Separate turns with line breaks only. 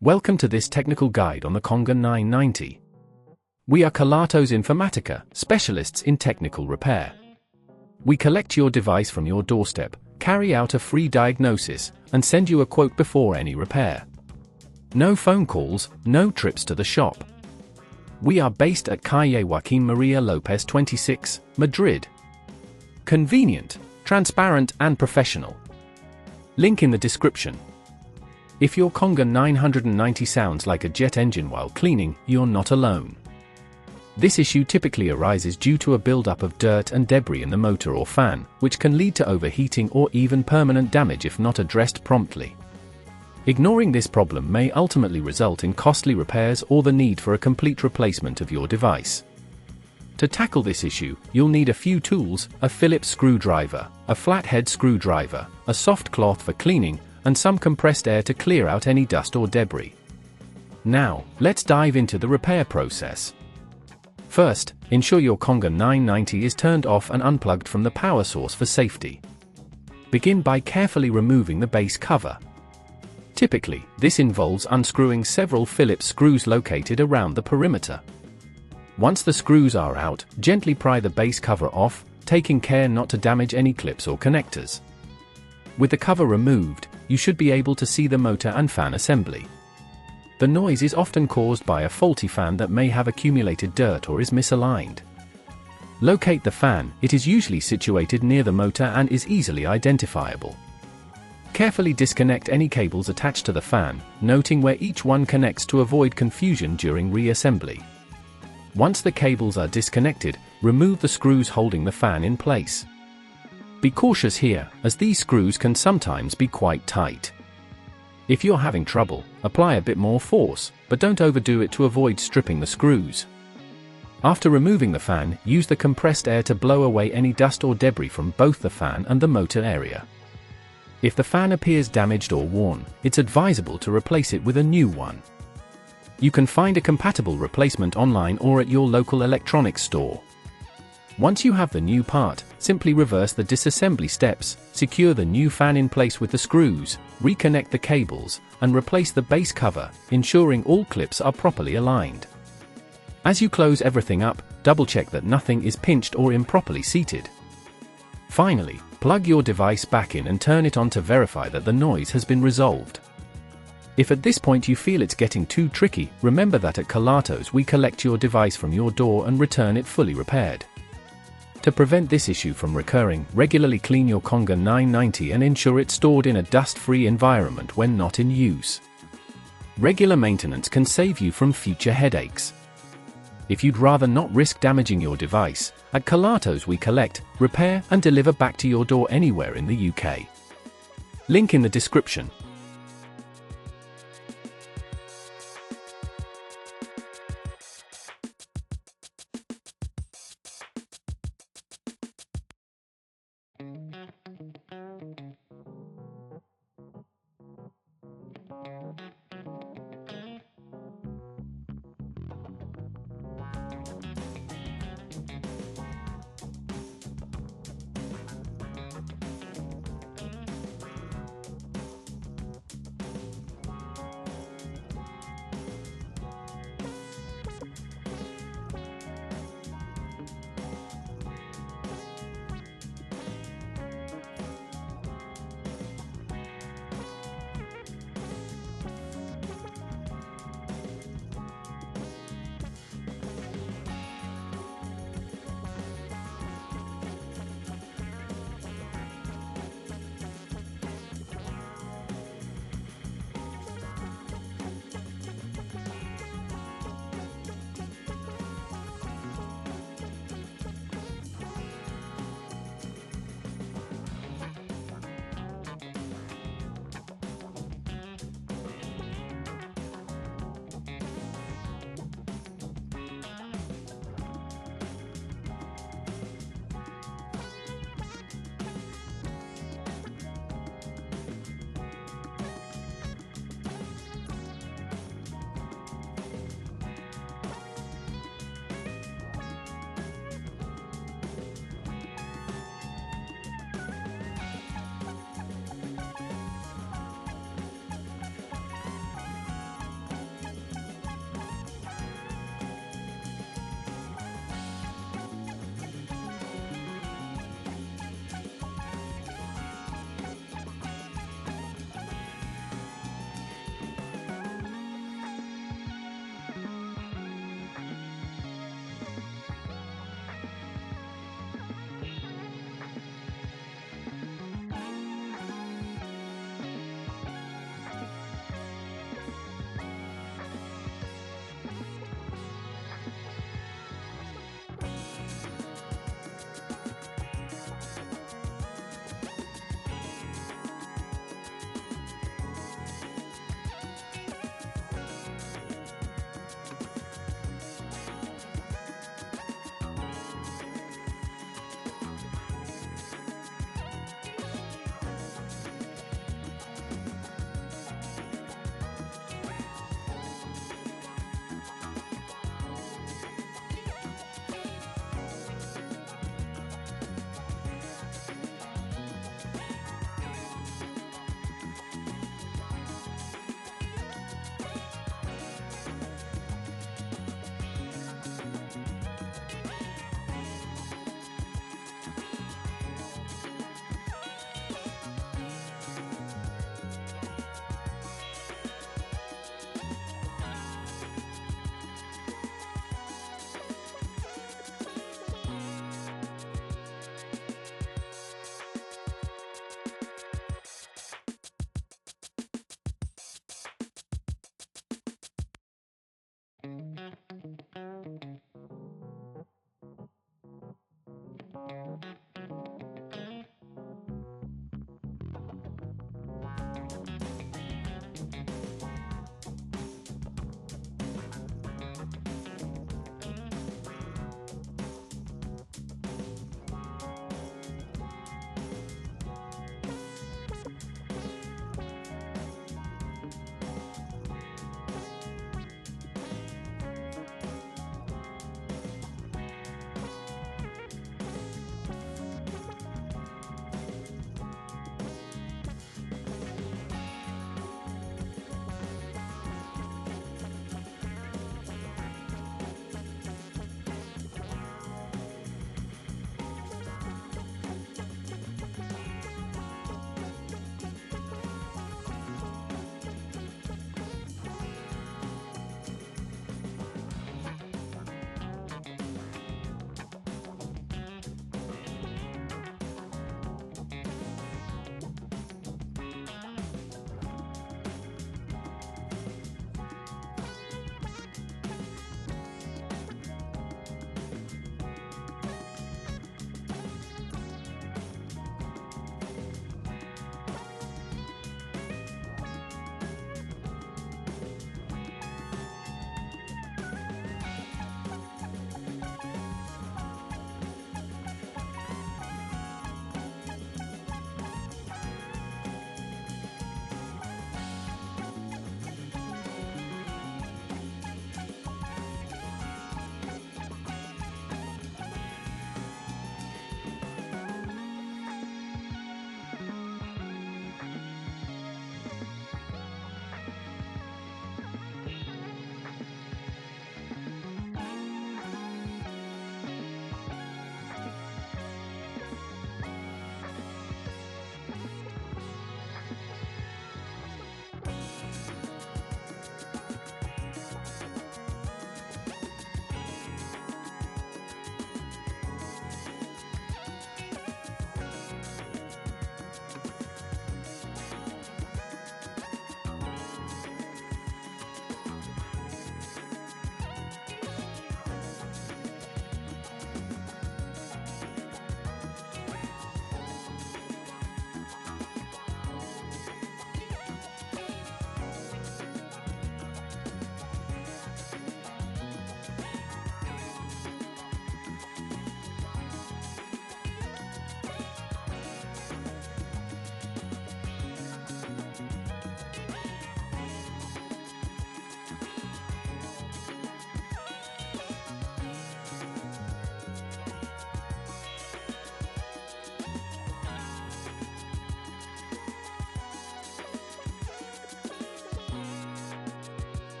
Welcome to this technical guide on the Conga 990. We are Kelatos Informatica, specialists in technical repair. We collect your device from your doorstep, carry out a free diagnosis, and send you a quote before any repair. No phone calls, no trips to the shop. We are based at Calle Joaquín María López 26, Madrid. Convenient, transparent and professional. Link in the description. If your Conga 990 sounds like a jet engine while cleaning, you're not alone. This issue typically arises due to a buildup of dirt and debris in the motor or fan, which can lead to overheating or even permanent damage if not addressed promptly. Ignoring this problem may ultimately result in costly repairs or the need for a complete replacement of your device. To tackle this issue, you'll need a few tools: a Phillips screwdriver, a flathead screwdriver, a soft cloth for cleaning, and some compressed air to clear out any dust or debris. Now, let's dive into the repair process. First, ensure your Conga 990 is turned off and unplugged from the power source for safety. Begin by carefully removing the base cover. Typically, this involves unscrewing several Phillips screws located around the perimeter. Once the screws are out, gently pry the base cover off, taking care not to damage any clips or connectors. With the cover removed, you should be able to see the motor and fan assembly. The noise is often caused by a faulty fan that may have accumulated dirt or is misaligned. Locate the fan. It is usually situated near the motor and is easily identifiable. Carefully disconnect any cables attached to the fan, noting where each one connects to avoid confusion during reassembly. Once the cables are disconnected, remove the screws holding the fan in place. Be cautious here, as these screws can sometimes be quite tight. If you're having trouble, apply a bit more force, but don't overdo it to avoid stripping the screws. After removing the fan, use the compressed air to blow away any dust or debris from both the fan and the motor area. If the fan appears damaged or worn, it's advisable to replace it with a new one. You can find a compatible replacement online or at your local electronics store. Once you have the new part, simply reverse the disassembly steps, secure the new fan in place with the screws, reconnect the cables, and replace the base cover, ensuring all clips are properly aligned. As you close everything up, double-check that nothing is pinched or improperly seated. Finally, plug your device back in and turn it on to verify that the noise has been resolved. If at this point you feel it's getting too tricky, remember that at Kelatos we collect your device from your door and return it fully repaired. To prevent this issue from recurring, regularly clean your Conga 990 and ensure it's stored in a dust-free environment when not in use. Regular maintenance can save you from future headaches. If you'd rather not risk damaging your device, at Kelatos we collect, repair and deliver back to your door anywhere in the UK. Link in the description.